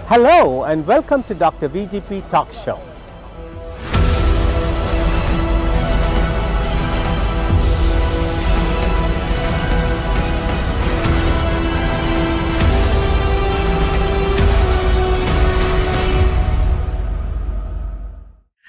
Hello and welcome to Dr. VGP Talk Show.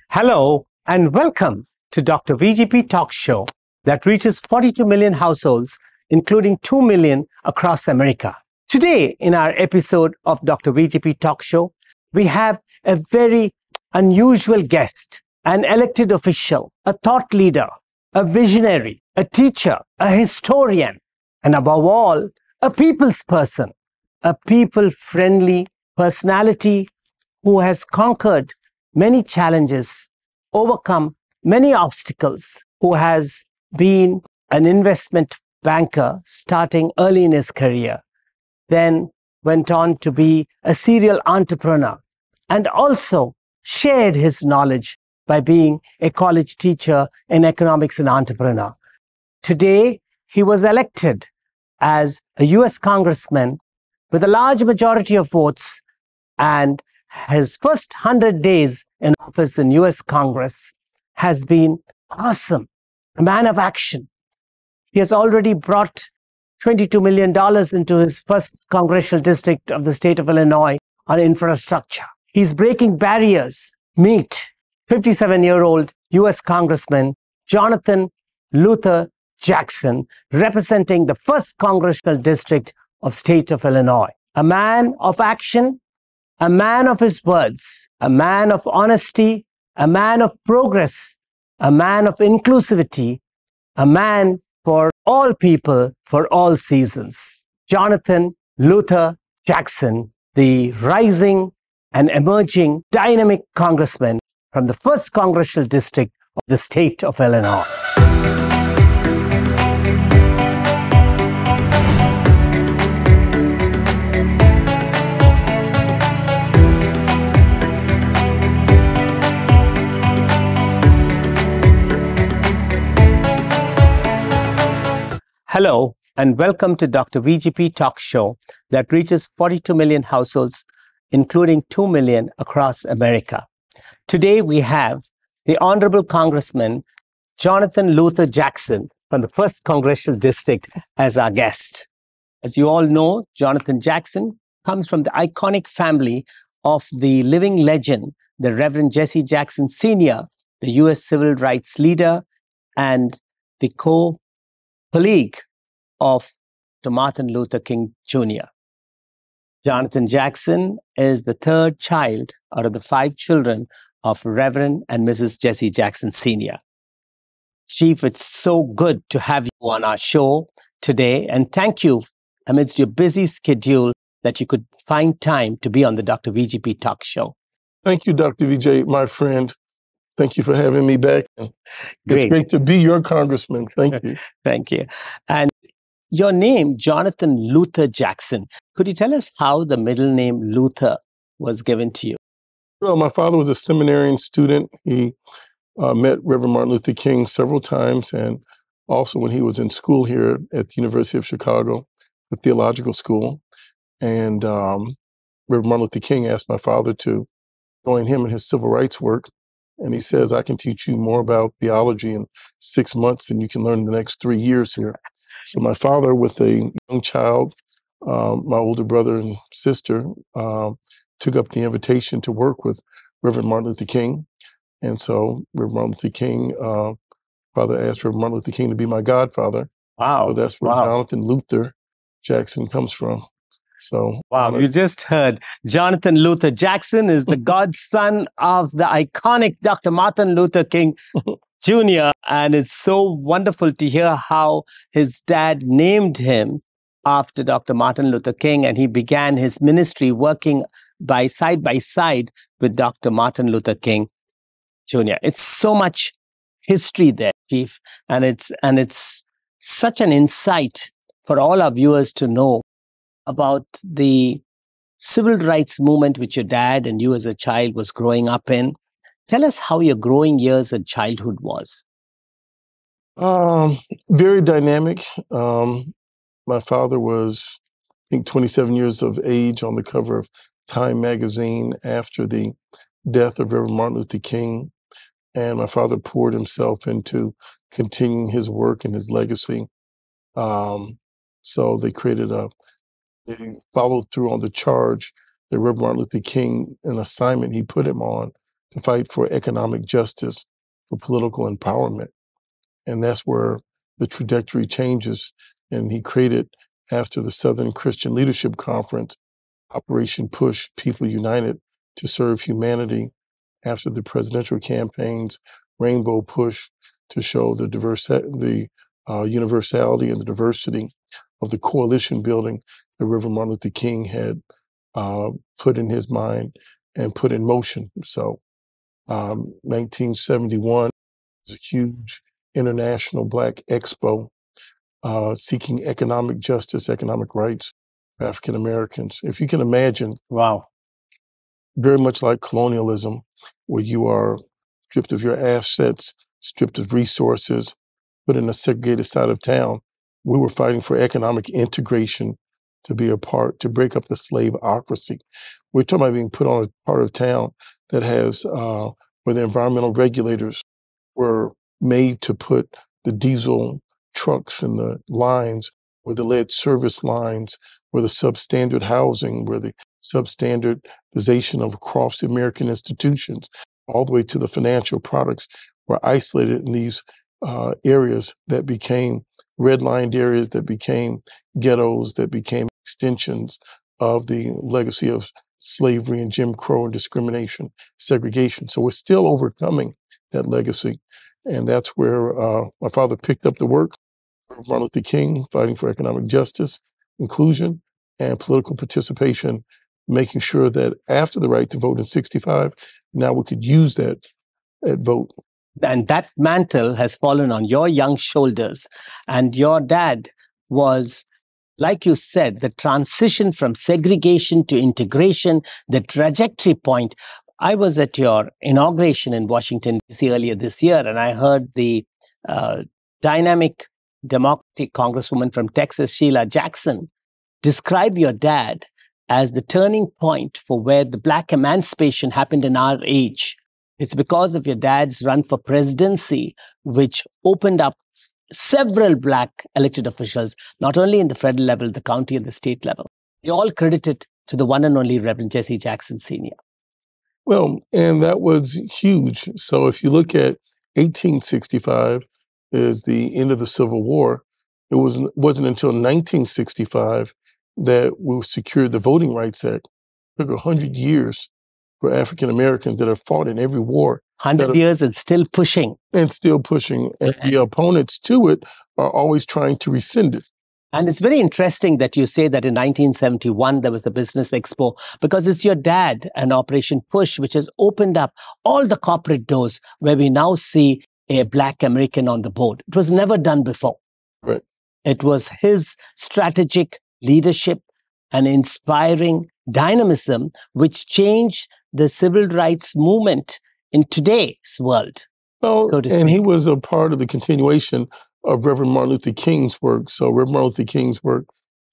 Hello and welcome to Dr. VGP Talk Show that reaches 42 million households, including 2 million across America. Today, in our episode of Dr. VGP Talk Show, we have a very unusual guest, an elected official, a thought leader, a visionary, a teacher, a historian, and above all, a people's person, a people-friendly personality who has conquered many challenges, overcome many obstacles, who has been an investment banker starting early in his career, then went on to be a serial entrepreneur, and also shared his knowledge by being a college teacher in economics and entrepreneur. Today, he was elected as a US congressman with a large majority of votes, and his first 100 days in office in US Congress has been awesome. A man of action. He has already brought $22 million into his first congressional district of the state of Illinois on infrastructure. He's breaking barriers. Meet 57-year-old US Congressman Jonathan Luther Jackson, representing the first congressional district of state of Illinois. A man of action, a man of his words, a man of honesty, a man of progress, a man of inclusivity, a man for all people, for all seasons. Jonathan Luther Jackson, the rising and emerging dynamic congressman from the first congressional district of the state of Illinois. Hello and welcome to Dr. VGP Talk Show that reaches 42 million households, including 2 million across America. Today we have the Honorable Congressman Jonathan Luther Jackson from the 1st Congressional District as our guest. As you all know, Jonathan Jackson comes from the iconic family of the living legend, the Reverend Jesse Jackson Sr., the U.S. civil rights leader and the colleague of Martin Luther King Jr. Jonathan Jackson is the 3rd child out of the 5 children of Reverend and Mrs. Jesse Jackson Sr. Chief, it's so good to have you on our show today, and thank you amidst your busy schedule that you could find time to be on the Dr. VGP Talk Show. Thank you, Dr. VJ, my friend. Thank you for having me back. It's great to be your congressman. Thank you. Thank you. And your name, Jonathan Luther Jackson. Could you tell us how the middle name Luther was given to you? Well, my father was a seminarian student. He met Reverend Martin Luther King several times, and also when he was in school here at the University of Chicago, the theological school. And Reverend Martin Luther King asked my father to join him in his civil rights work. And he says, I can teach you more about theology in 6 months than you can learn in the next 3 years here. So my father, with a young child, my older brother and sister, took up the invitation to work with Reverend Martin Luther King. And so Reverend Martin Luther King, father asked Reverend Martin Luther King to be my godfather. Wow. So that's where Jonathan Luther Jackson comes from. So, wow, you just heard Jonathan Luther Jackson is the godson of the iconic Dr. Martin Luther King Jr. And it's so wonderful to hear how his dad named him after Dr. Martin Luther King, and he began his ministry working by side with Dr. Martin Luther King Jr. It's so much history there, Chief, and it's such an insight for all our viewers to know about the civil rights movement which your dad and you as a child was growing up in. Tell us how your growing years and childhood was. Very dynamic. My father was, I think, 27 years of age on the cover of Time magazine after the death of Reverend Martin Luther King. And my father poured himself into continuing his work and his legacy. So they followed through on the charge that Reverend Martin Luther King, an assignment he put him on to fight for economic justice, for political empowerment. And that's where the trajectory changes. And he created, after the Southern Christian Leadership Conference, Operation Push, People United to Serve Humanity. After the presidential campaigns, Rainbow Push, to show the universality and the diversity of the coalition building that Reverend Martin Luther King had put in his mind and put in motion. So 1971 was a huge international Black expo seeking economic justice, economic rights for African Americans. If you can imagine, wow, very much like colonialism, where you are stripped of your assets, stripped of resources, put in a segregated side of town. We were fighting for economic integration, to be a part, to break up the slaveocracy. We're talking about being put on a part of town that has, where the environmental regulators were made to put the diesel trucks in the lines, where the lead service lines, where the substandard housing, where the substandardization of across the American institutions, all the way to the financial products, were isolated in these areas that became redlined areas, that became ghettos, that became extensions of the legacy of slavery and Jim Crow and discrimination, segregation. So we're still overcoming that legacy. And that's where my father picked up the work for Martin Luther King, fighting for economic justice, inclusion, and political participation, making sure that after the right to vote in 65, now we could use that vote. And that mantle has fallen on your young shoulders. And your dad was, like you said, the transition from segregation to integration, the trajectory point. I was at your inauguration in Washington, D.C. earlier this year, and I heard the dynamic Democratic Congresswoman from Texas, Sheila Jackson, describe your dad as the turning point for where the Black emancipation happened in our age. It's because of your dad's run for presidency, which opened up several Black elected officials, not only in the federal level, the county and the state level. You all credit it to the one and only Reverend Jesse Jackson Sr. Well, and that was huge. So if you look at 1865 is the end of the Civil War, it wasn't until 1965 that we secured the Voting Rights Act. It took 100 years for African Americans that have fought in every war. 100 years and still pushing. And still pushing. And the opponents to it are always trying to rescind it. And it's very interesting that you say that in 1971, there was a business expo, because it's your dad and Operation Push, which has opened up all the corporate doors where we now see a Black American on the board. It was never done before. Right. It was his strategic leadership and inspiring dynamism, which changed the civil rights movement in today's world. Well, and he was a part of the continuation of Reverend Martin Luther King's work. So Reverend Martin Luther King's work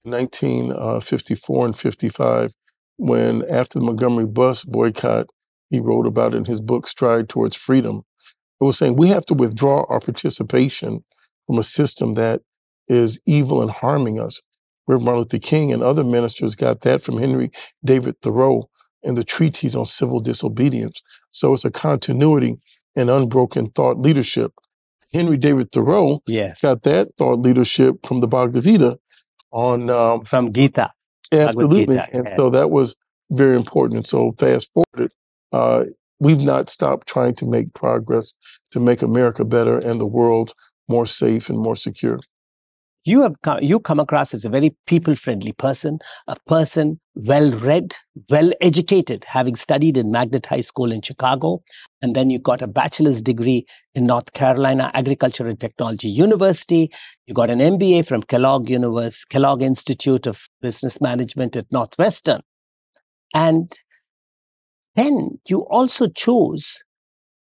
in 1954 and 55, when after the Montgomery bus boycott, he wrote about it in his book, Stride Towards Freedom. It was saying we have to withdraw our participation from a system that is evil and harming us. Reverend Martin Luther King and other ministers got that from Henry David Thoreau and the treatise on civil disobedience. So it's a continuity and unbroken thought leadership. Henry David Thoreau got that thought leadership from the Bhagavad Gita on from Gita. Absolutely. Gita, and so that was very important. And so fast forward, we've not stopped trying to make progress to make America better and the world more safe and more secure. You come across as a very people-friendly person, a person well-read, well-educated, having studied in Magnet High School in Chicago, and then you got a bachelor's degree in North Carolina Agriculture and Technology University. You got an MBA from Kellogg Institute of Business Management at Northwestern. And then you also chose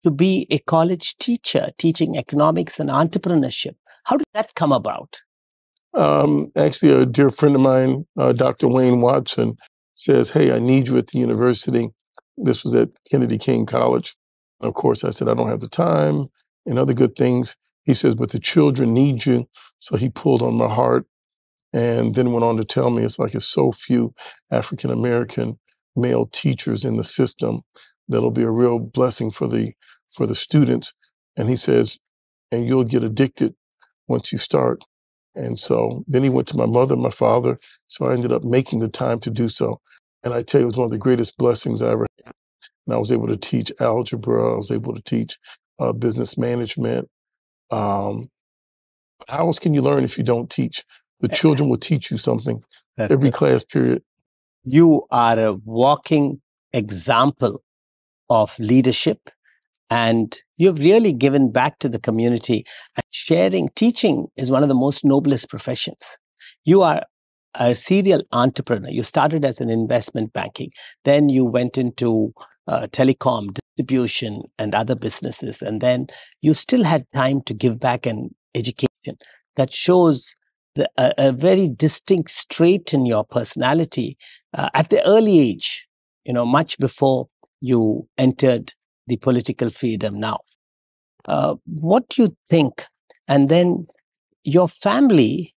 to be a college teacher, teaching economics and entrepreneurship. How did that come about? Actually, a dear friend of mine, Dr. Wayne Watson, says, "Hey, I need you at the university." This was at Kennedy King College. Of course, I said, "I don't have the time," and other good things. He says, "But the children need you." So he pulled on my heart and then went on to tell me it's like there's so few African-American male teachers in the system that'll be a real blessing for the students. And he says, "And you'll get addicted once you start." And so then he went to my mother, my father. So I ended up making the time to do so. And I tell you, it was one of the greatest blessings I ever had. And I was able to teach algebra. I was able to teach business management. Um, how else can you learn if you don't teach? The children will teach you something every class period. You are a walking example of leadership, and you've really given back to the community. And teaching is one of the most noblest professions. You are a serial entrepreneur. You started as an investment banking, then you went into telecom, distribution, and other businesses, and then you still had time to give back an education that shows a very distinct trait in your personality at the early age, much before you entered the political freedom now. What do you think? And then your family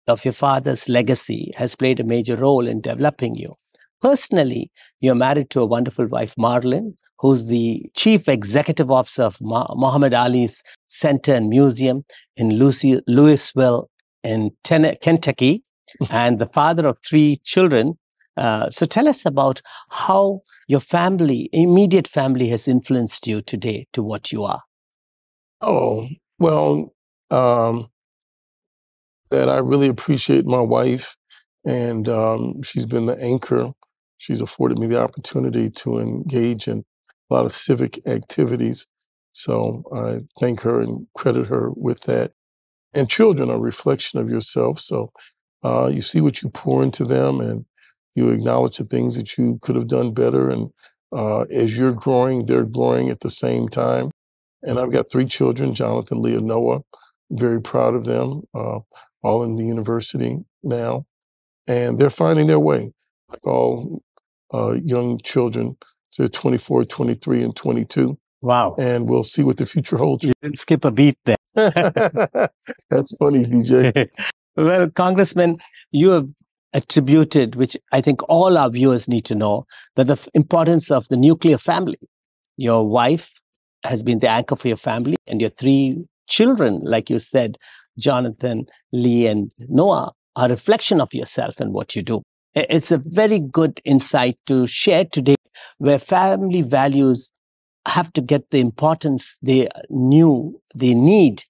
of your father's legacy has played a major role in developing you. Personally, you're married to a wonderful wife, Marlon, who's the chief executive officer of Muhammad Ali's Center and Museum in Louisville in Kentucky, and the father of 3 children. So tell us about how your family, immediate family, has influenced you today to what you are. Oh, well, that I really appreciate my wife, and she's been the anchor. She's afforded me the opportunity to engage in a lot of civic activities. So I thank her and credit her with that. And children are a reflection of yourself. So you see what you pour into them, and you acknowledge the things that you could have done better. And as you're growing, they're growing at the same time. And I've got 3 children, Jonathan, Leah, Noah. I'm very proud of them, all in the university now. And they're finding their way, like all young children. So they're 24, 23, and 22. Wow. And we'll see what the future holds. You didn't skip a beat there. That's funny, VJ. Well, Congressman, you have attributed, which I think all our viewers need to know, that the importance of the nuclear family. Your wife has been the anchor for your family, and your 3 children, like you said, Jonathan, Lee, and Noah, are a reflection of yourself and what you do. It's a very good insight to share today, where family values have to get the importance they need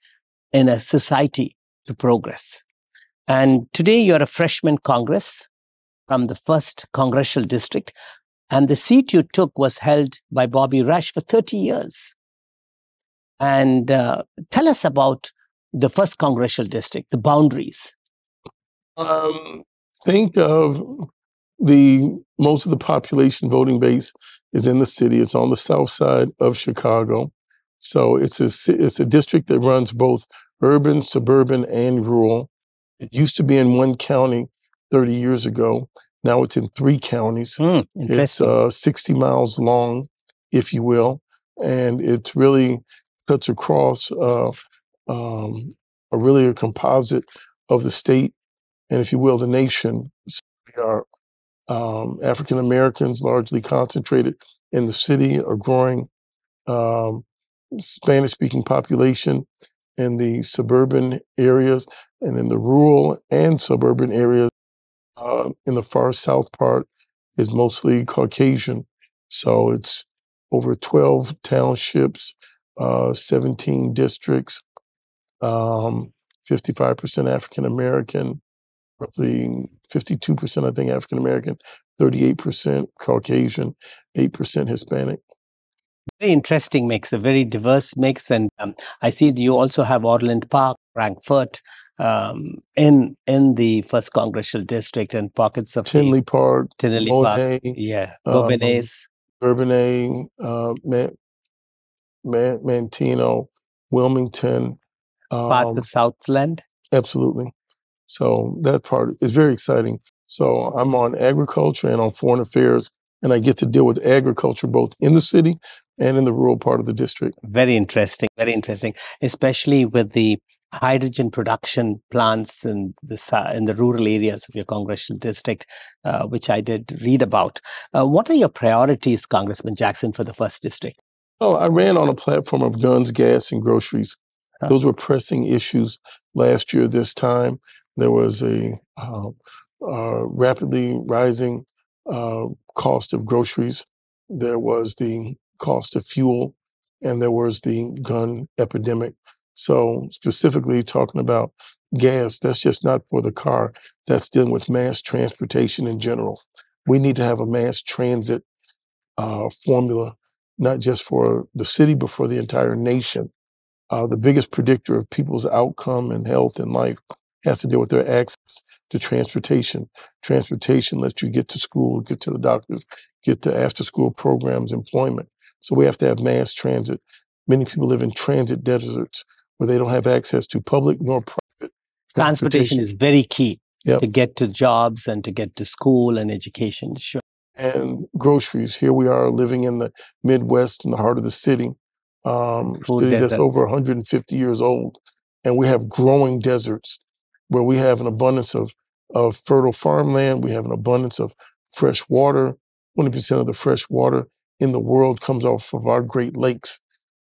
in a society to progress. And today you're a freshman Congress from the 1st Congressional District, and the seat you took was held by Bobby Rush for 30 years. And tell us about the 1st Congressional District, the boundaries. Think of most of the population voting base is in the city. It's on the south side of Chicago. So it's a district that runs both urban, suburban, and rural. It used to be in 1 county 30 years ago. Now it's in 3 counties. It's 60 miles long, if you will. And it really cuts across really a composite of the state and, if you will, the nation. So we are African Americans, largely concentrated in the city, a growing Spanish-speaking population in the suburban areas, and in the rural and suburban areas in the far south part is mostly Caucasian. So it's over 12 townships, 17 districts, 55% African American, roughly 52%, I think, African American, 38% Caucasian, 8% Hispanic. Very interesting mix, a very diverse mix. And I see that you also have Orland Park, Frankfurt, in the 1st Congressional District, and pockets of Tinley Park, Tinley Bourbonnais, Park, Bourbonnais, Bourbonnais, Manteno, Wilmington. Part of Southland. Absolutely. So that part is very exciting. So I'm on agriculture and on foreign affairs, and I get to deal with agriculture both in the city and in the rural part of the district. Very interesting, especially with the hydrogen production plants in the rural areas of your congressional district, which I did read about. What are your priorities, Congressman Jackson, for the first district? Oh, I ran on a platform of guns, gas, and groceries. Those were pressing issues last year this time. There was a rapidly rising cost of groceries. There was the cost of fuel, and there was the gun epidemic. So specifically talking about gas, that's just not for the car. That's dealing with mass transportation in general. We need to have a mass transit formula, not just for the city, but for the entire nation. The biggest predictor of people's outcome and health and life has to do with their access to transportation. Transportation lets you get to school, get to the doctors, get to after-school programs, employment. So we have to have mass transit. Many people live in transit deserts where they don't have access to public nor private transportation. Is very key to get to jobs and to get to school and education. Sure. And groceries. Here we are living in the Midwest, in the heart of the city. City that's over 150 years old, and we have growing deserts where we have an abundance of fertile farmland. We have an abundance of fresh water. 20% of the fresh water in the world comes off of our Great Lakes,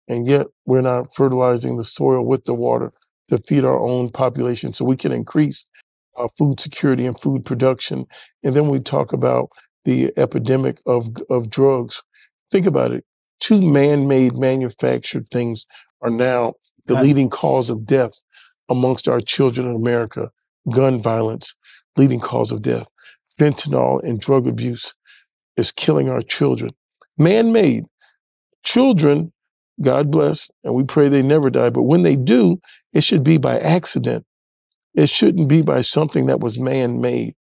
and yet we're not fertilizing the soil with the water to feed our own population so we can increase food security and food production. And then we talk about the epidemic of drugs. Think about it. 2 man-made manufactured things are now the leading cause of death amongst our children in America. Gun violence, leading cause of death. Fentanyl and drug abuse is killing our children. Man-made. Children, God bless, and we pray they never die, but when they do, it should be by accident. It shouldn't be by something that was man-made.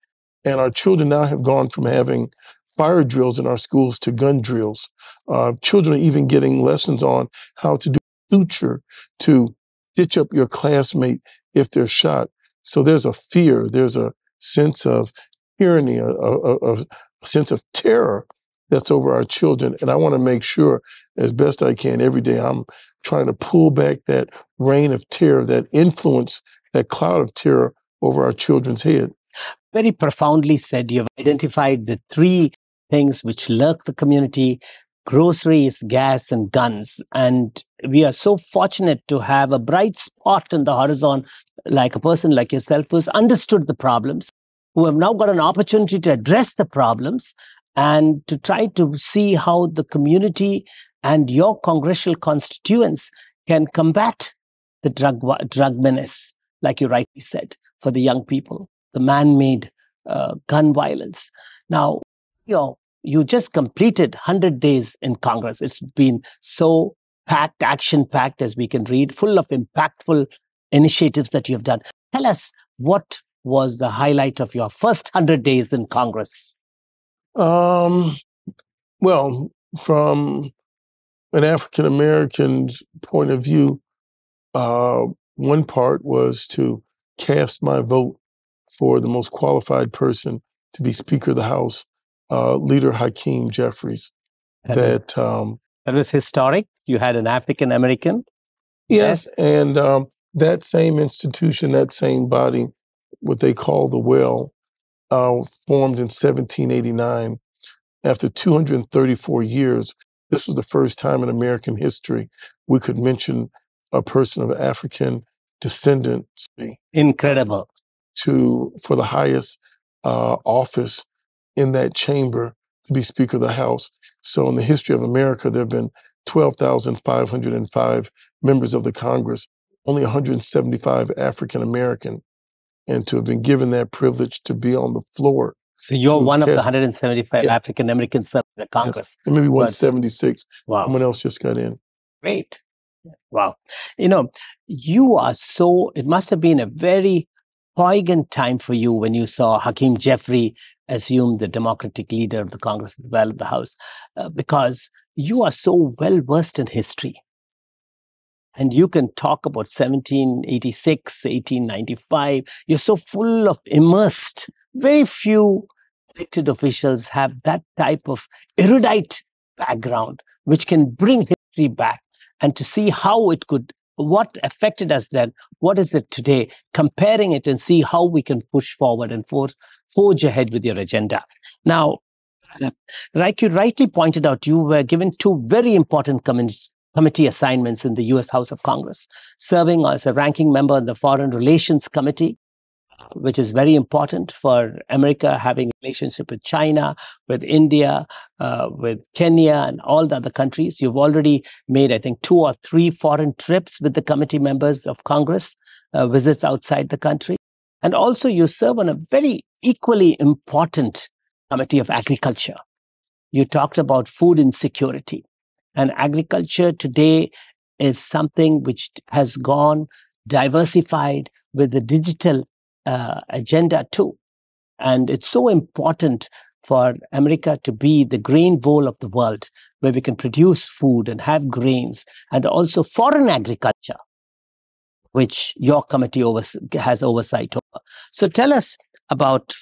And our children now have gone from having fire drills in our schools to gun drills. Children are even getting lessons on how to do suture to stitch up your classmate if they're shot. So there's a fear, there's a sense of tyranny, a sense of terror that's over our children. And I want to make sure, as best I can every day, I'm trying to pull back that reign of terror, that influence, that cloud of terror over our children's head. Very profoundly said. You've identified the 3 things which lurk the community: groceries, gas, and guns. And we are so fortunate to have a bright spot in the horizon, like a person like yourself who's understood the problems, who have now got an opportunity to address the problems and to try to see how the community and your congressional constituents can combat the drug menace, like you rightly said, for the young people, the man-made gun violence. Now, you just completed 100 days in Congress. It's been so packed, action-packed, as we can read, full of impactful initiatives that you've done. Tell us, what was the highlight of your first 100 days in Congress? Well, from an African-American's point of view, one part was to cast my vote for the most qualified person to be Speaker of the House, Leader Hakeem Jeffries. That was historic. You had an African-American. Yes, and that same institution, that same body, what they call the Well, formed in 1789. After 234 years, this was the first time in American history we could mention a person of African descendancy. Incredible. For the highest office in that chamber to be Speaker of the House. So in the history of America, there have been 12,505 members of the Congress, only 175 African American, and to have been given that privilege to be on the floor. So you're one of the 175 African Americans in the Congress. Yes. And maybe 176. Wow. Someone else just got in. Great. Wow. You are it must have been a very poignant time for you when you saw Hakeem Jeffrey assume the Democratic leader of the Congress as well as the House, because you are so well versed in history. And you can talk about 1786, 1895. You're so full of immersed Very few elected officials have that type of erudite background, which can bring history back and to see how it could, what affected us then, what is it today, comparing it and see how we can push forward and forge ahead with your agenda. Now, like you rightly pointed out, you were given two very important committee assignments in the U.S. House of Congress, serving as a ranking member on the Foreign Relations Committee, which is very important for America, having a relationship with China, with India, with Kenya, and all the other countries. You've already made, I think, 2 or 3 foreign trips with the committee members of Congress, visits outside the country. And also you serve on a very equally important Committee of Agriculture. You talked about food insecurity. And agriculture today is something which has gone diversified with the digital agenda too. And it's so important for America to be the grain bowl of the world, where we can produce food and have grains, and also foreign agriculture, which your committee has oversight over. So tell us about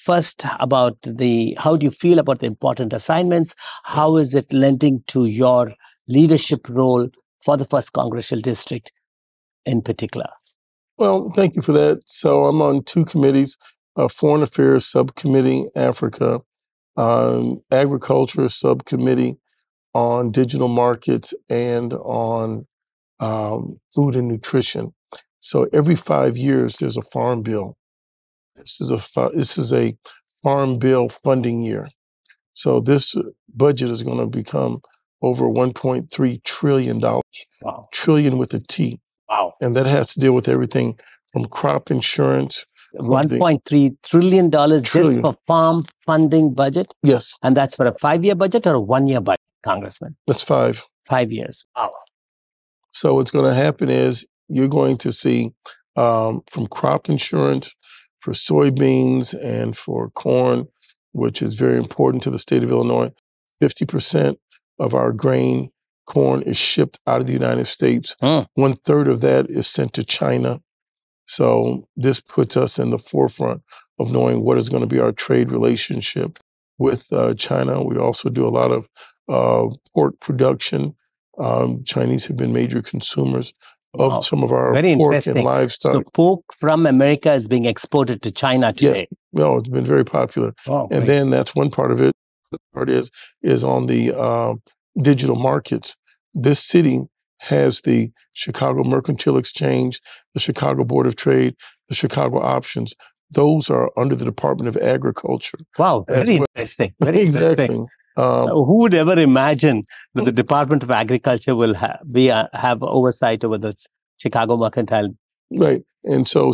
how do you feel about the important assignments? How is it lending to your leadership role for the 1st Congressional District in particular? Well, thank you for that. So I'm on 2 committees, Foreign Affairs Subcommittee, Africa, Agriculture Subcommittee on digital markets, and on food and nutrition. So every 5 years, there's a farm bill. This is a farm bill funding year. So this budget is going to become over $1.3 trillion. Wow. Trillion with a T. Wow. And that has to deal with everything from crop insurance. $1.3 trillion just for farm funding budget? Yes. And that's for a 5-year budget or a 1-year budget, Congressman? That's 5. 5 years. Wow. So what's going to happen is you're going to see from crop insurance for soybeans and for corn, which is very important to the state of Illinois, 50% of our grain, corn, is shipped out of the United States. 1/3 of that is sent to China. So this puts us in the forefront of knowing what is going to be our trade relationship with China. We also do a lot of pork production. Chinese have been major consumers of some of our pork and livestock. So pork from America is being exported to China today. Yeah, no, it's been very popular. And then that's one part of it. The part is on the digital markets. This city has the Chicago Mercantile Exchange, the Chicago Board of Trade, the Chicago Options. Those are under the Department of Agriculture. Wow, very interesting. Very interesting. Who would ever imagine that the Department of Agriculture will have oversight over the Chicago Mercantile? Right. And so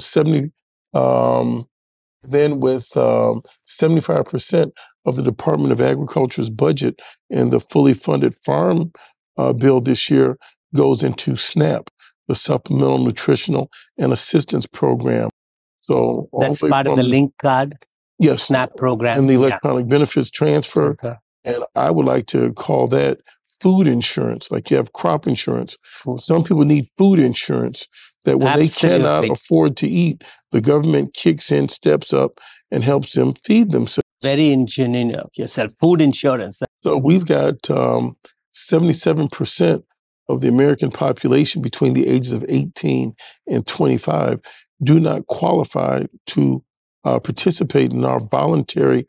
then with 75% of the Department of Agriculture's budget and the fully funded farm bill this year goes into SNAP, the Supplemental Nutritional and Assistance Program. So that's part of the link card? Yes. SNAP program. And the electronic benefits transfer. Okay. And I would like to call that food insurance. Like you have crop insurance. Some people need food insurance that when they cannot afford to eat, the government kicks in, steps up, and helps them feed themselves. Very ingenious of yourself. Food insurance. So we've got 77% of the American population between the ages of 18 and 25 do not qualify to participate in our voluntary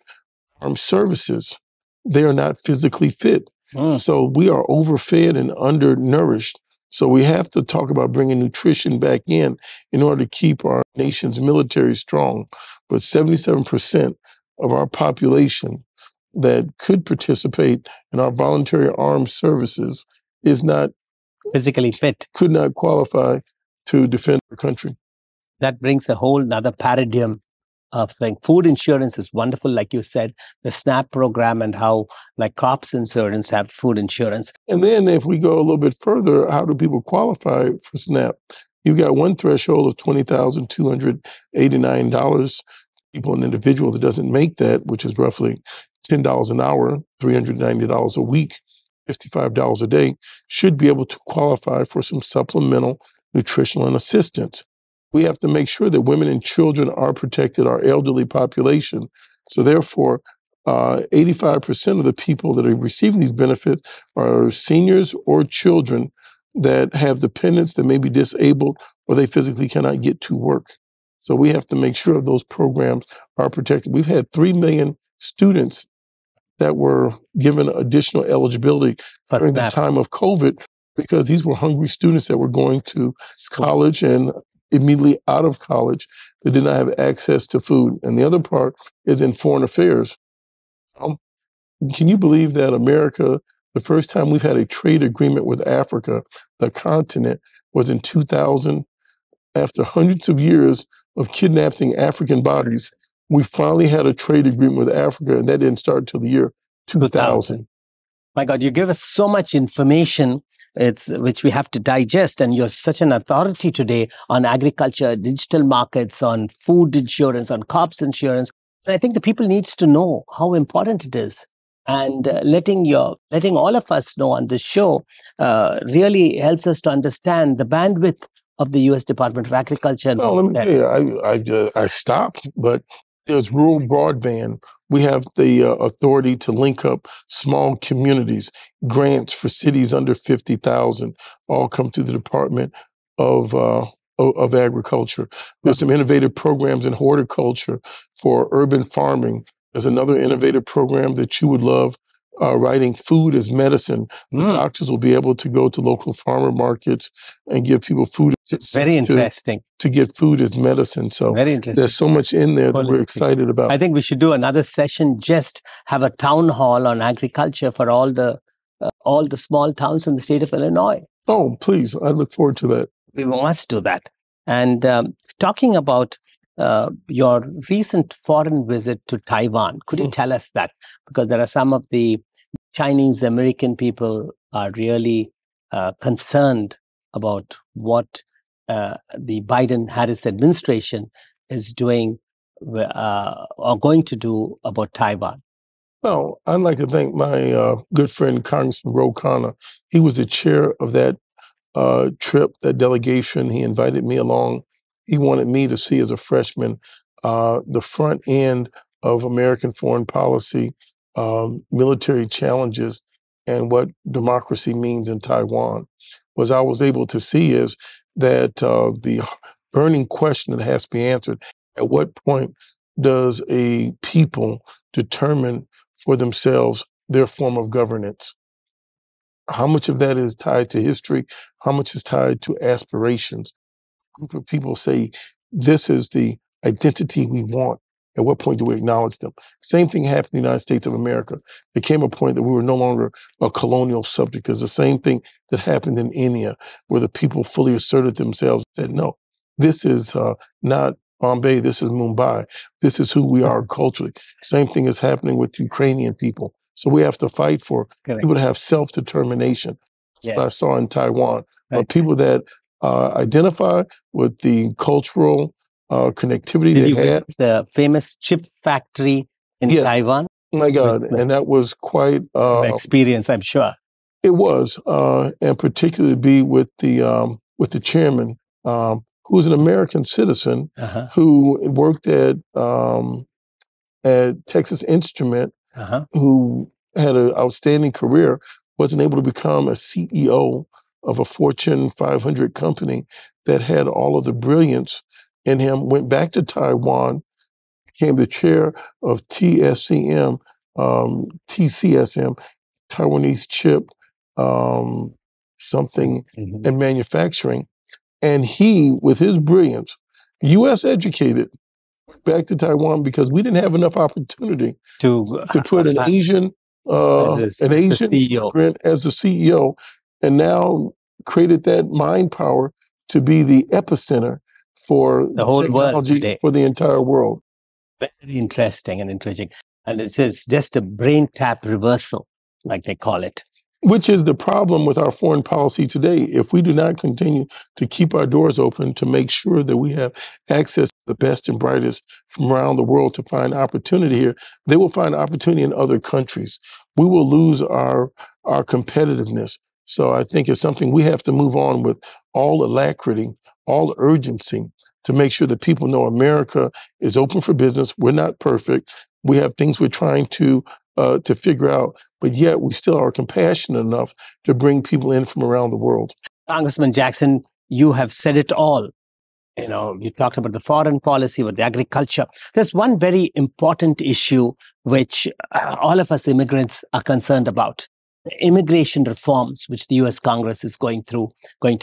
armed services. They are not physically fit. So we are overfed and undernourished. So we have to talk about bringing nutrition back in order to keep our nation's military strong. But 77% of our population that could participate in our voluntary armed services is not physically fit, could not qualify to defend our country. That brings a whole nother paradigm of thing. Food insurance is wonderful, like you said, the SNAP program and how like crops insurance have food insurance. And then if we go a little bit further, how do people qualify for SNAP? You've got one threshold of $20,289. People, an individual that doesn't make that, which is roughly $10 an hour, $390 a week, $55 a day, should be able to qualify for some supplemental nutritional assistance. We have to make sure that women and children are protected, our elderly population. So therefore, 85% of the people that are receiving these benefits are seniors or children that have dependents that may be disabled or they physically cannot get to work. So we have to make sure those programs are protected. We've had 3 million students that were given additional eligibility during the time of COVID because these were hungry students that were going to college and immediately out of college that did not have access to food. And the other part is in foreign affairs. Can you believe that America, the first time we've had a trade agreement with Africa, the continent, was in 2000? After hundreds of years of kidnapping African bodies, we finally had a trade agreement with Africa, and that didn't start until the year 2000. My God, you give us so much information which we have to digest, and you're such an authority today on agriculture, digital markets, on food insurance, on crops insurance. And I think the people needs to know how important it is. And letting all of us know on this show really helps us to understand the bandwidth of the U.S. Department of Agriculture. Well, let me tell you, I stopped, but there's rural broadband. We have the authority to link up small communities. Grants for cities under 50,000 all come through the Department of Agriculture. There's some innovative programs in horticulture for urban farming. There's another innovative program that you would love, writing food as medicine. Doctors will be able to go to local farmer markets and give people food. Very interesting. To get food as medicine. So very interesting. There's so much in there that we're excited about. I think we should do another session, just have a town hall on agriculture for all the small towns in the state of Illinois. Oh, please. I look forward to that. We must do that. And talking about your recent foreign visit to Taiwan, could you tell us that? Because there are some of the Chinese American people are really concerned about what the Biden-Harris administration is doing or going to do about Taiwan. Well, I'd like to thank my good friend, Congressman Ro Khanna. He was the chair of that trip, that delegation. He invited me along. He wanted me to see as a freshman the front end of American foreign policy, military challenges, and what democracy means in Taiwan. What I was able to see is that the burning question that has to be answered, at what point does a people determine for themselves their form of governance? How much of that is tied to history? How much is tied to aspirations? A group of people say, this is the identity we want. At what point do we acknowledge them? Same thing happened in the United States of America. There came a point that we were no longer a colonial subject. It's the same thing that happened in India, where the people fully asserted themselves and said, no, this is not Bombay, this is Mumbai. This is who we are culturally. Same thing is happening with Ukrainian people. So we have to fight for people to have self-determination. That's what I saw in Taiwan. People that identify with the cultural connectivity Did they you had. visit the famous chip factory in Taiwan? Oh my God, and that was quite experience, I'm sure. It was, and particularly be with the chairman, who was an American citizen who worked at Texas Instrument, who had an outstanding career, wasn't able to become a CEO of a Fortune 500 company that had all of the brilliance in him, went back to Taiwan, became the chair of TCSM, Taiwanese chip something and manufacturing. And he, with his brilliance, U.S. educated, back to Taiwan because we didn't have enough opportunity to put an Asian immigrant as the CEO, and now created that mind power to be the epicenter for the whole world today, for the entire world. Very interesting and intriguing. And it is just a brain tap reversal, like they call it. Which is the problem with our foreign policy today. If we do not continue to keep our doors open to make sure that we have access to the best and brightest from around the world to find opportunity here, they will find opportunity in other countries. We will lose our competitiveness. So I think it's something we have to move on with all alacrity, all urgency, to make sure that people know America is open for business. We're not perfect. We have things we're trying to figure out, but yet we still are compassionate enough to bring people in from around the world. Congressman Jackson, you have said it all. You know, you talked about the foreign policy, about the agriculture. There's one very important issue which all of us immigrants are concerned about. Immigration reforms, which the US Congress is going to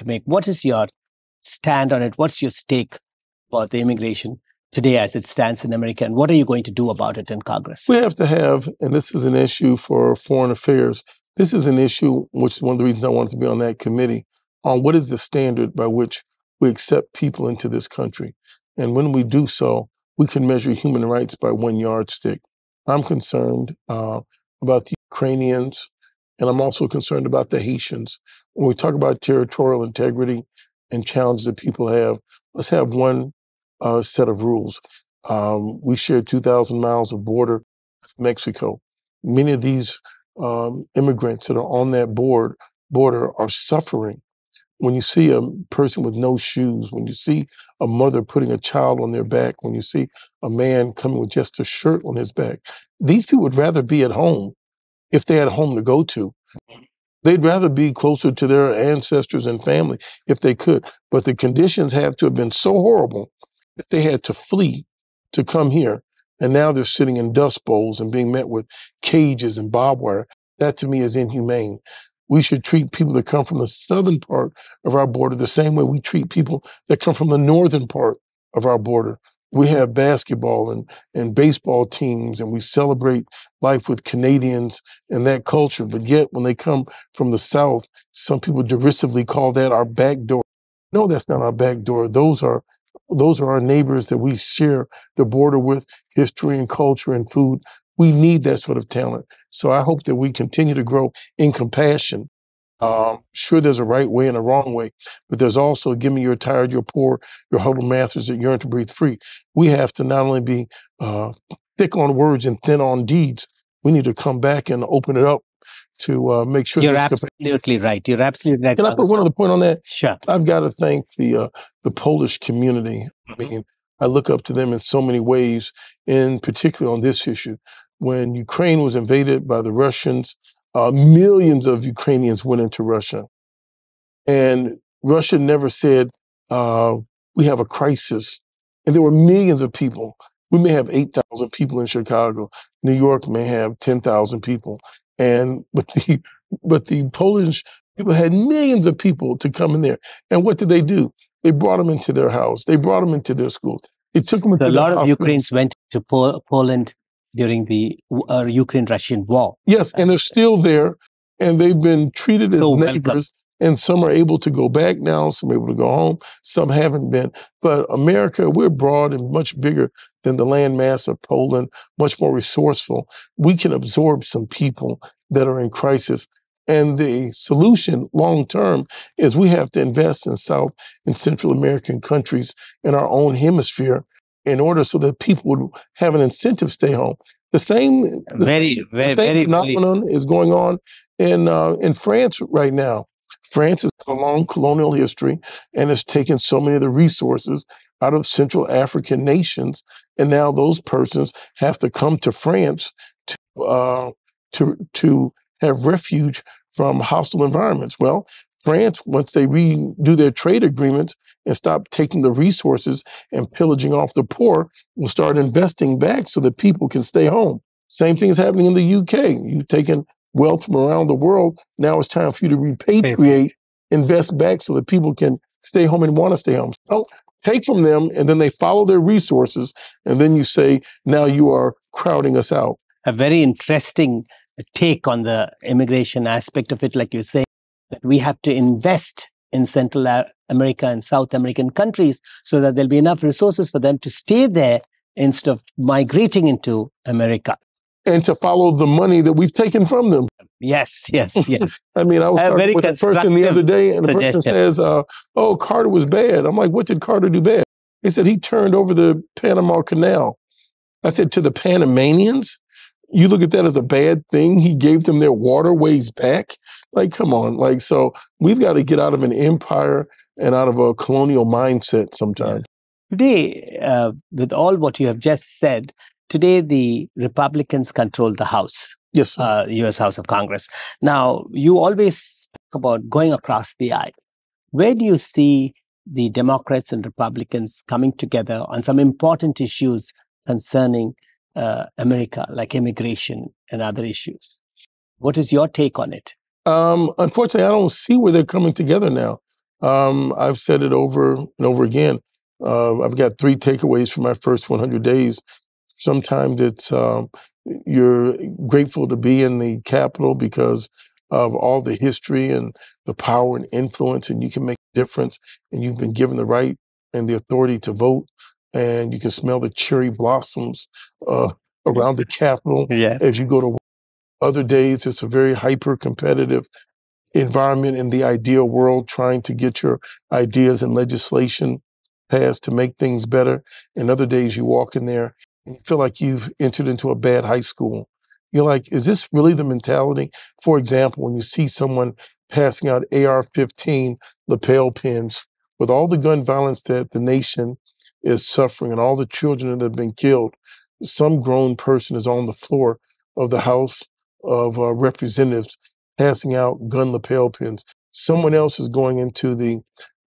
make. What is your stand on it? What's your stake for the immigration today as it stands in America? And what are you going to do about it in Congress? We have to have, and this is an issue for foreign affairs, this is an issue, which is one of the reasons I wanted to be on that committee, on what is the standard by which we accept people into this country. And when we do so, we can measure human rights by one yardstick. I'm concerned about the Ukrainians, and I'm also concerned about the Haitians. When we talk about territorial integrity and challenges that people have, let's have one set of rules. We share 2,000 miles of border with Mexico. Many of these immigrants that are on that border are suffering. When you see a person with no shoes, when you see a mother putting a child on their back, when you see a man coming with just a shirt on his back, these people would rather be at home if they had a home to go to. They'd rather be closer to their ancestors and family if they could. But the conditions have to have been so horrible that they had to flee to come here. And now they're sitting in dust bowls and being met with cages and barbed wire. That to me is inhumane. We should treat people that come from the southern part of our border the same way we treat people that come from the northern part of our border. We have basketball and baseball teams, and we celebrate life with Canadians and that culture. But yet, when they come from the South, some people derisively call that our back door. No, that's not our back door. Those are our neighbors that we share the border with, history and culture and food. We need that sort of talent. So I hope that we continue to grow in compassion. Sure, there's a right way and a wrong way, but there's also, give me your tired, your poor, your huddled masters that yearn to breathe free. We have to not only be thick on words and thin on deeds, we need to come back and open it up to make sure. You're absolutely right. You're absolutely right. Can I put one other point on that? Sure. I've got to thank the Polish community. I mean, I look up to them in so many ways, in particular on this issue. When Ukraine was invaded by the Russians, millions of Ukrainians went into Russia. And Russia never said, we have a crisis. And there were millions of people. We may have 8,000 people in Chicago. New York may have 10,000 people. But the Polish people had millions of people to come in there. And what did they do? They brought them into their house. They brought them into their school. They took them into a lot of Ukrainians went to Poland during the Ukraine-Russian war. Yes, and they're still there, and they've been treated as neighbors, and some are able to go back now, some are able to go home, some haven't been. But America, we're broad and much bigger than the landmass of Poland, much more resourceful. We can absorb some people that are in crisis. And the solution long-term is we have to invest in South and Central American countries in our own hemisphere in order so that people would have an incentive to stay home. The same phenomenon is going on in France right now. France has a long colonial history and has taken so many of the resources out of Central African nations, and now those persons have to come to France to have refuge from hostile environments. Well, France, once they redo their trade agreements and stop taking the resources and pillaging off the poor, will start investing back so that people can stay home. Same thing is happening in the UK. You've taken wealth from around the world. Now it's time for you to repatriate, invest back so that people can stay home and want to stay home. So take from them, and then they follow their resources, and then you say, now you are crowding us out. A very interesting take on the immigration aspect of it, like you say, that we have to invest in Central America and South American countries so that there'll be enough resources for them to stay there instead of migrating into America. And to follow the money that we've taken from them. Yes. I mean, I was talking with a person the other day, and the person says, oh, Carter was bad. I'm like, what did Carter do bad? They said he turned over the Panama Canal. I said, to the Panamanians? You look at that as a bad thing? He gave them their waterways back? Like, come on. Like, so we've got to get out of an empire and out of a colonial mindset sometimes. Today, with all what you have just said, today the Republicans control the House. Yes, sir. U.S. House of Congress. Now, you always talk about going across the aisle. Where do you see the Democrats and Republicans coming together on some important issues concerning America, like immigration and other issues? What is your take on it? Unfortunately, I don't see where they're coming together now. I've said it over and over again. I've got 3 takeaways from my first 100 days. Sometimes it's you're grateful to be in the Capitol because of all the history and the power and influence, and you can make a difference, and you've been given the right and the authority to vote, and you can smell the cherry blossoms around the Capitol as you go to work. Other days, it's a very hyper-competitive environment in the ideal world, trying to get your ideas and legislation passed to make things better. And other days you walk in there and you feel like you've entered into a bad high school. You're like, is this really the mentality? For example, when you see someone passing out AR-15 lapel pins with all the gun violence that the nation is suffering and all the children that have been killed, some grown person is on the floor of the House of Representatives passing out gun lapel pins. Someone else is going into the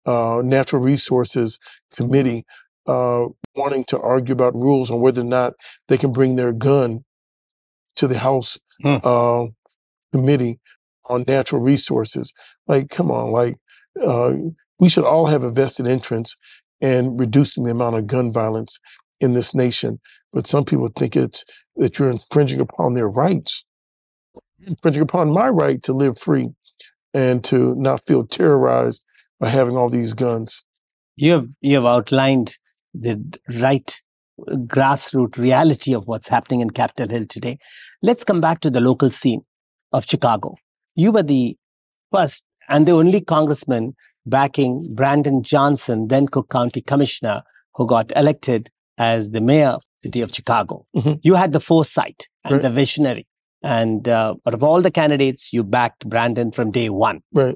Natural Resources Committee wanting to argue about rules on whether or not they can bring their gun to the House Committee on Natural Resources. Like, come on, like we should all have a vested interest in reducing the amount of gun violence in this nation. But some people think it's that you're infringing upon their rights, infringing upon my right to live free and to not feel terrorized by having all these guns. You have outlined the right grassroots reality of what's happening in Capitol Hill today. Let's come back to the local scene of Chicago. You were the first and the only congressman backing Brandon Johnson, then Cook County Commissioner, who got elected as the mayor of the city of Chicago. Mm-hmm. You had the foresight and the visionary. And but of all the candidates, you backed Brandon from day one. Right.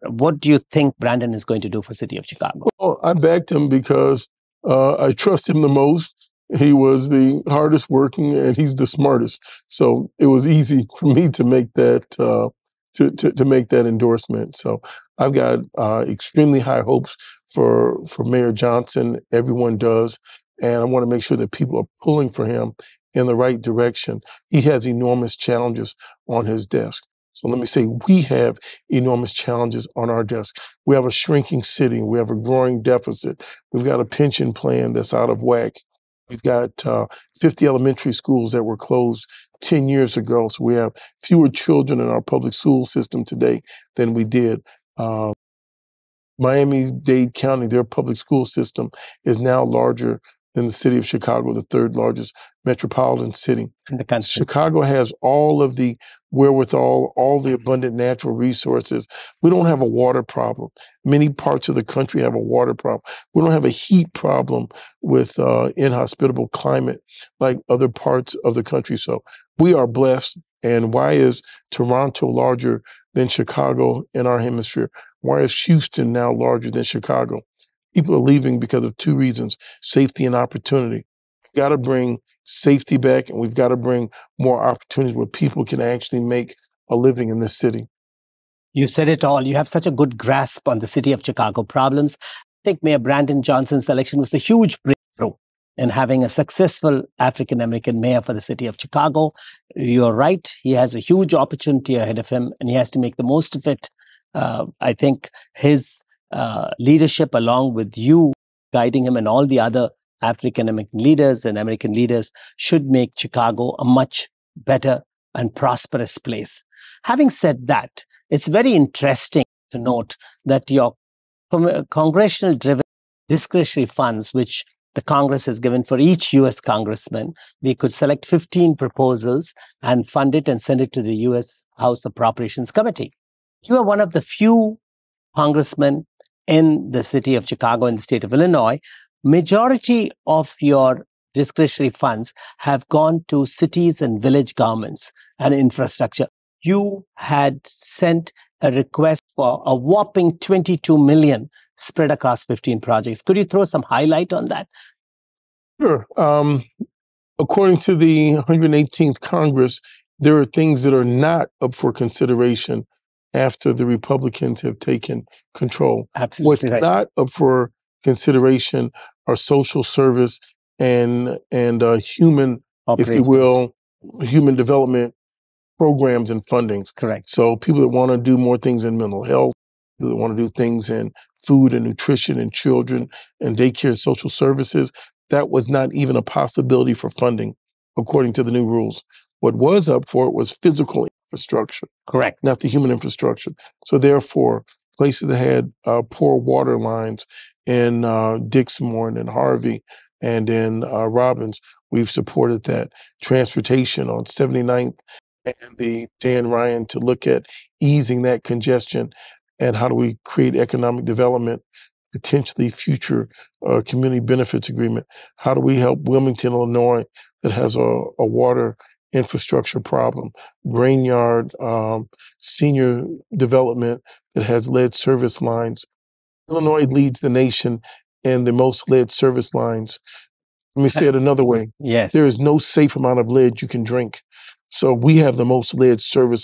What do you think Brandon is going to do for the city of Chicago? Well, I backed him because I trust him the most. He was the hardest working and he's the smartest. So it was easy for me to make that to make that endorsement. So I've got extremely high hopes for Mayor Johnson. Everyone does. And I want to make sure that people are pulling for him in the right direction. He has enormous challenges on his desk. So let me say, we have enormous challenges on our desk. We have a shrinking city. We have a growing deficit. We've got a pension plan that's out of whack. We've got 50 elementary schools that were closed 10 years ago. So we have fewer children in our public school system today than we did. Miami-Dade County, their public school system is now larger than the city of Chicago, the 3rd largest metropolitan city in the country. Chicago has all of the wherewithal, all the abundant natural resources. We don't have a water problem. Many parts of the country have a water problem. We don't have a heat problem with inhospitable climate like other parts of the country. So we are blessed. And why is Toronto larger than Chicago in our hemisphere? Why is Houston now larger than Chicago? People are leaving because of 2 reasons: safety and opportunity. We've got to bring safety back, and we've got to bring more opportunities where people can actually make a living in this city. You said it all. You have such a good grasp on the city of Chicago problems. I think Mayor Brandon Johnson's election was a huge breakthrough in having a successful African-American mayor for the city of Chicago. You're right. He has a huge opportunity ahead of him, and he has to make the most of it. I think his leadership, along with you guiding him and all the other African-American leaders and American leaders, should make Chicago a much better and prosperous place. Having said that, it's very interesting to note that your congressional-driven discretionary funds, which the Congress has given for each U.S. congressman, they could select 15 proposals and fund it and send it to the U.S. House Appropriations Committee. You are one of the few congressmen in the city of Chicago, in the state of Illinois. Majority of your discretionary funds have gone to cities and village governments and infrastructure. You had sent a request for a whopping $22 million spread across 15 projects. Could you throw some highlight on that? Sure. according to the 118th Congress, there are things that are not up for consideration after the Republicans have taken control. Absolutely What's right. not up for consideration are social service and human, if you Operations. will, human development programs and fundings. Correct. So people that want to do more things in mental health, people that want to do things in food and nutrition and children and daycare and social services, that was not even a possibility for funding, according to the new rules. What was up for it was physical infrastructure, Correct. not the human infrastructure. So therefore, places that had poor water lines in Dixmoor and in Harvey and in Robbins, we've supported that. Transportation on 79th and the Dan Ryan to look at easing that congestion and how do we create economic development, potentially future community benefits agreement. How do we help Wilmington, Illinois, that has a water infrastructure problem, Brainyard, senior development that has lead service lines. Illinois leads the nation in the most lead service lines. Let me say it another way. Yes. There is no safe amount of lead you can drink. So we have the most lead service.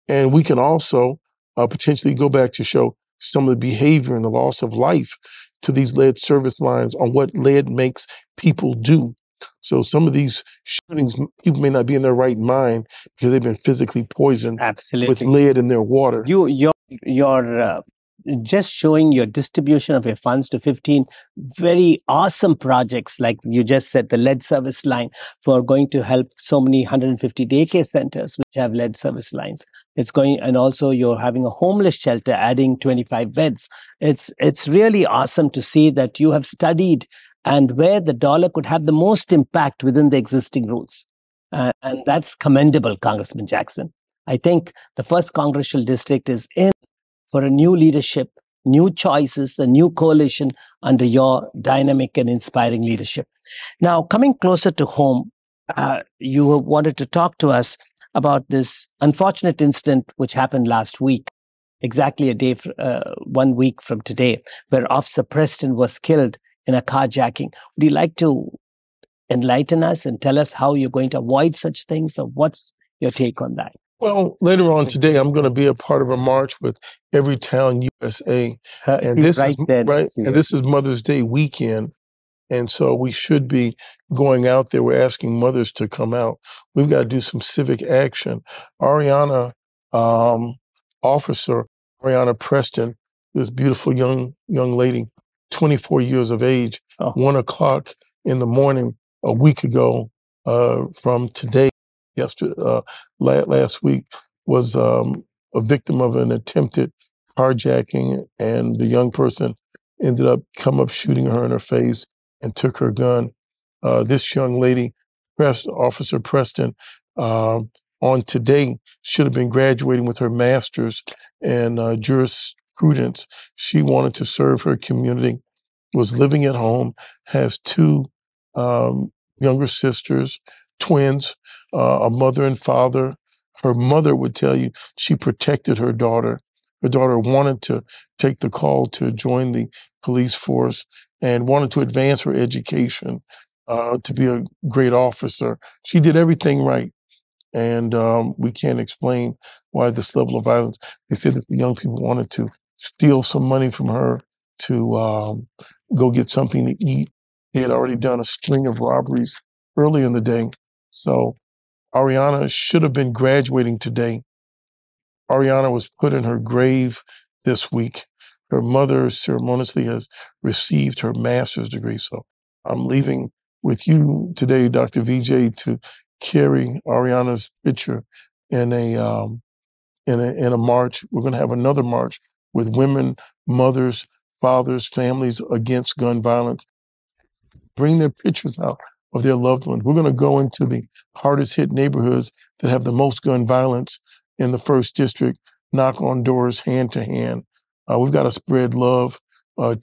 And we can also potentially go back to show some of the behavior and the loss of life to these lead service lines on what lead makes people do. So some of these shootings, people may not be in their right mind because they've been physically poisoned with lead in their water. You're just showing your distribution of your funds to 15 very awesome projects, like you just said, the lead service line for going to help so many 150 daycare centers which have lead service lines. It's going, and also you're having a homeless shelter, adding 25 beds. It's really awesome to see that you have studied and where the dollar could have the most impact within the existing rules. And that's commendable, Congressman Jackson. I think the first congressional district is in for a new leadership, new choices, a new coalition under your dynamic and inspiring leadership. Now, coming closer to home, you wanted to talk to us about this unfortunate incident which happened last week, exactly 1 week from today, where Officer Preston was killed in a carjacking. Would you like to enlighten us and tell us how you're going to avoid such things, or what's your take on that? Well, later on today, I'm going to be a part of a march with Everytown USA, and this is right. And this is Mother's Day weekend, and so we should be going out there. We're asking mothers to come out. We've got to do some civic action. Officer Ariana Preston, this beautiful young lady, 24 years of age, 1 o'clock in the morning a week ago from today. Last week was a victim of an attempted carjacking, and the young person ended up shooting her in her face and took her gun. This young lady, Officer Preston, on today should have been graduating with her master's in jurisprudence. She wanted to serve her community, was living at home, has 2 younger sisters, twins, a mother and father. Her mother would tell you she protected her daughter. Her daughter wanted to take the call to join the police force and wanted to advance her education to be a great officer. She did everything right. And we can't explain why this level of violence. They said that the young people wanted to steal some money from her to go get something to eat. They had already done a string of robberies early in the day. So Ariana should have been graduating today. Ariana was put in her grave this week. Her mother ceremoniously has received her master's degree. So I'm leaving with you today, Dr. VJ, to carry Ariana's picture in a march. We're going to have another march with women, mothers, fathers, families against gun violence. Bring their pictures out of their loved ones. We're going to go into the hardest hit neighborhoods that have the most gun violence in the 1st District, knock on doors hand to hand. We've got to spread love,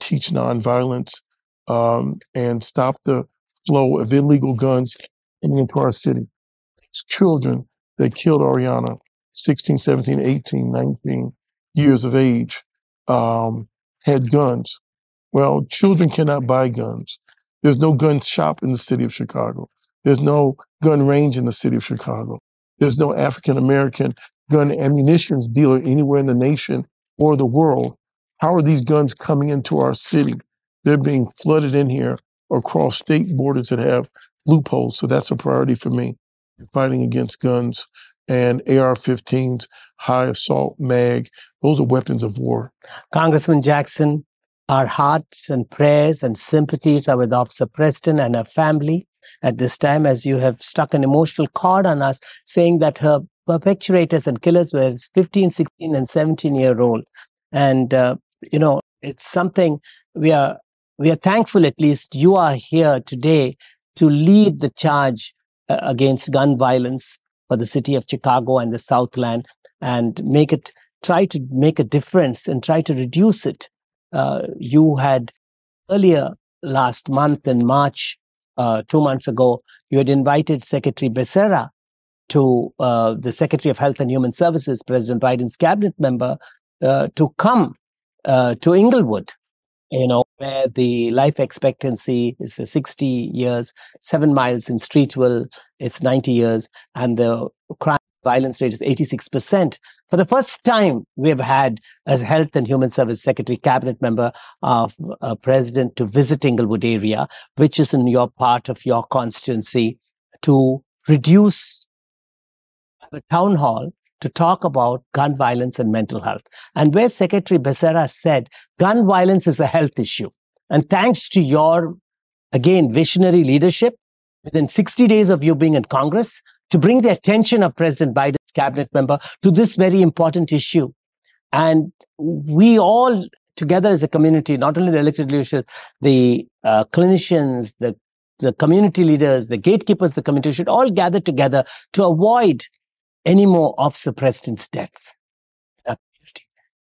teach nonviolence, and stop the flow of illegal guns coming into our city. It's children that killed Ariana, 16, 17, 18, 19 years of age, had guns. Well, children cannot buy guns. There's no gun shop in the city of Chicago. There's no gun range in the city of Chicago. There's no African-American gun ammunition dealer anywhere in the nation or the world. How are these guns coming into our city? They're being flooded in here across state borders that have loopholes. So that's a priority for me, fighting against guns and AR-15s, high assault mag. Those are weapons of war. Congressman Jackson, our hearts and prayers and sympathies are with Officer Preston and her family at this time, as you have struck an emotional chord on us, saying that her perpetrators and killers were 15, 16, and 17-year-old. And, it's something we are thankful at least you are here today to lead the charge against gun violence for the city of Chicago and the Southland, and try to make a difference and try to reduce it. You had earlier last month in March, 2 months ago, you had invited Secretary Becerra to the Secretary of Health and Human Services, President Biden's cabinet member, to come to Englewood, where the life expectancy is 60 years, 7 miles in Streetville, it's 90 years, and the crime violence rate is 86%. For the first time, we have had a Health and Human Service Secretary, cabinet member of a president to visit Englewood area, which is in your part of your constituency, to reduce a town hall to talk about gun violence and mental health. And where Secretary Becerra said, gun violence is a health issue. And thanks to your, again, visionary leadership, within 60 days of you being in Congress, to bring the attention of President Biden's cabinet member to this very important issue. And we all together as a community, not only the elected leadership, the clinicians, the community leaders, the gatekeepers of the community should all gather together to avoid any more Officer Preston's deaths.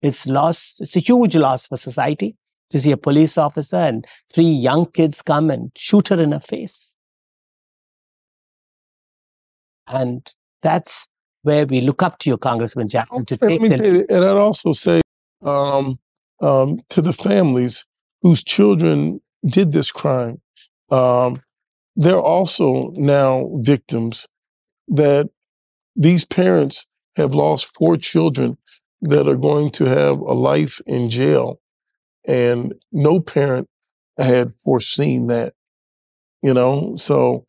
It's a huge loss for society to see a police officer and 3 young kids come and shoot her in her face. And that's where we look up to you, Congressman Jackson, to take And I'd also say to the families whose children did this crime, they're also now victims that these parents have lost 4 children that are going to have a life in jail. And no parent had foreseen that, so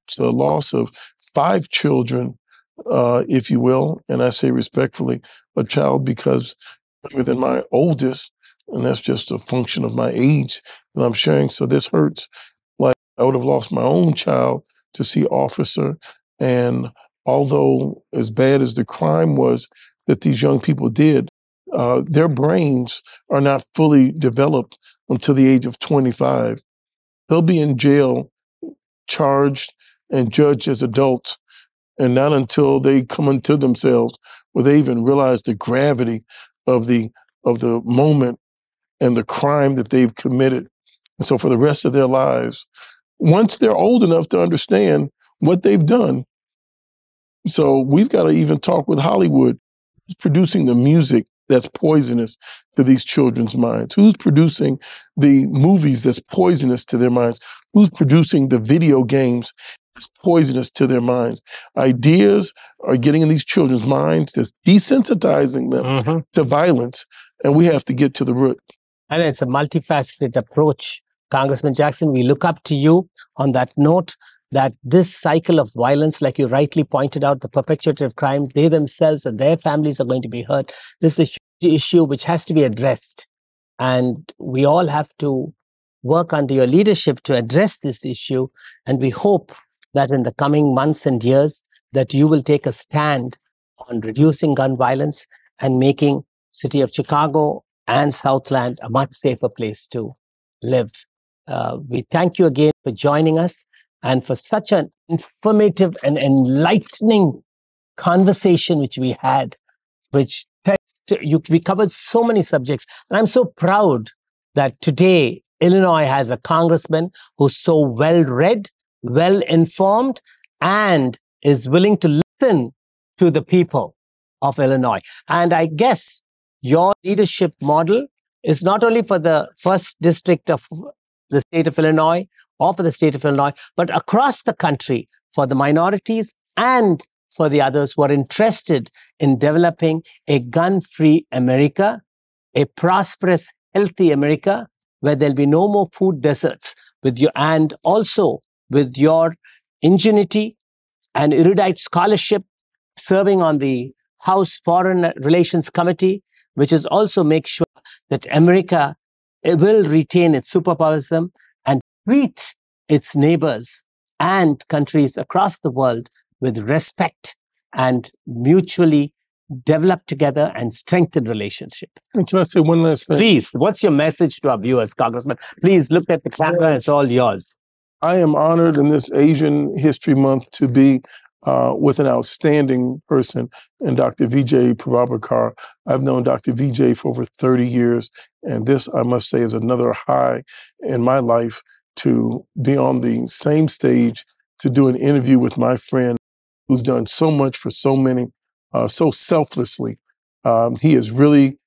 it's a loss of 5 children, if you will. And I say respectfully, a child because within my oldest, and that's just a function of my age that I'm sharing. So this hurts. Like I would have lost my own child to see officer. And although as bad as the crime was that these young people did, their brains are not fully developed until the age of 25. They'll be in jail, charged and judged as adults, and not until they come into themselves where they even realize the gravity of the moment and the crime that they've committed. And so for the rest of their lives, once they're old enough to understand what they've done, so we've got to even talk with Hollywood. Who's producing the music that's poisonous to these children's minds? Who's producing the movies that's poisonous to their minds? Who's producing the video games that's poisonous to their minds? Ideas are getting in these children's minds that's desensitizing them to violence, and we have to get to the root. And it's a multifaceted approach. Congressman Jackson, we look up to you on that note, that this cycle of violence, like you rightly pointed out, the perpetrator of crime, they themselves and their families are going to be hurt. This is a huge issue which has to be addressed. And we all have to work under your leadership to address this issue. And we hope that in the coming months and years that you will take a stand on reducing gun violence and making city of Chicago and Southland a much safer place to live. We thank you again for joining us and for such an informative and enlightening conversation which we had, which we covered so many subjects. And I'm so proud that today Illinois has a congressman who's so well-read, well-informed, and is willing to listen to the people of Illinois. And I guess your leadership model is not only for the 1st district of the state of Illinois or for the state of Illinois, but across the country for the minorities and for the others who are interested in developing a gun-free America, a prosperous, healthy America, where there'll be no more food deserts, and also with your ingenuity and erudite scholarship, serving on the House Foreign Relations Committee, which is also make sure that America will retain its superpowerism and treat its neighbors and countries across the world with respect and mutually develop together and strengthen relationship. And can I say one last thing? Please, what's your message to our viewers, Congressman? Please look at the camera. It's all yours. I am honored in this Asian History Month to be with an outstanding person in Dr. Vijay Prabhakar. I've known Dr. Vijay for over 30 years, and this, I must say, is another high in my life to be on the same stage to do an interview with my friend who's done so much for so many, so selflessly. He has really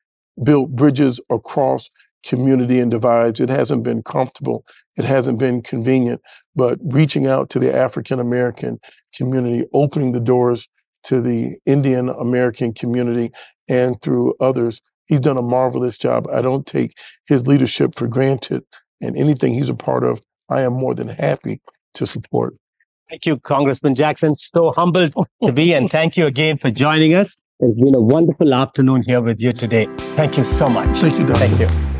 built bridges across community and divides. It hasn't been comfortable. It hasn't been convenient, but reaching out to the African-American community, opening the doors to the Indian American community and through others, he's done a marvelous job. I don't take his leadership for granted, and anything he's a part of, I am more than happy to support. Thank you, Congressman Jackson. So humbled to be, and thank you again for joining us. It's been a wonderful afternoon here with you today. Thank you so much. Thank you, Doctor. Thank you.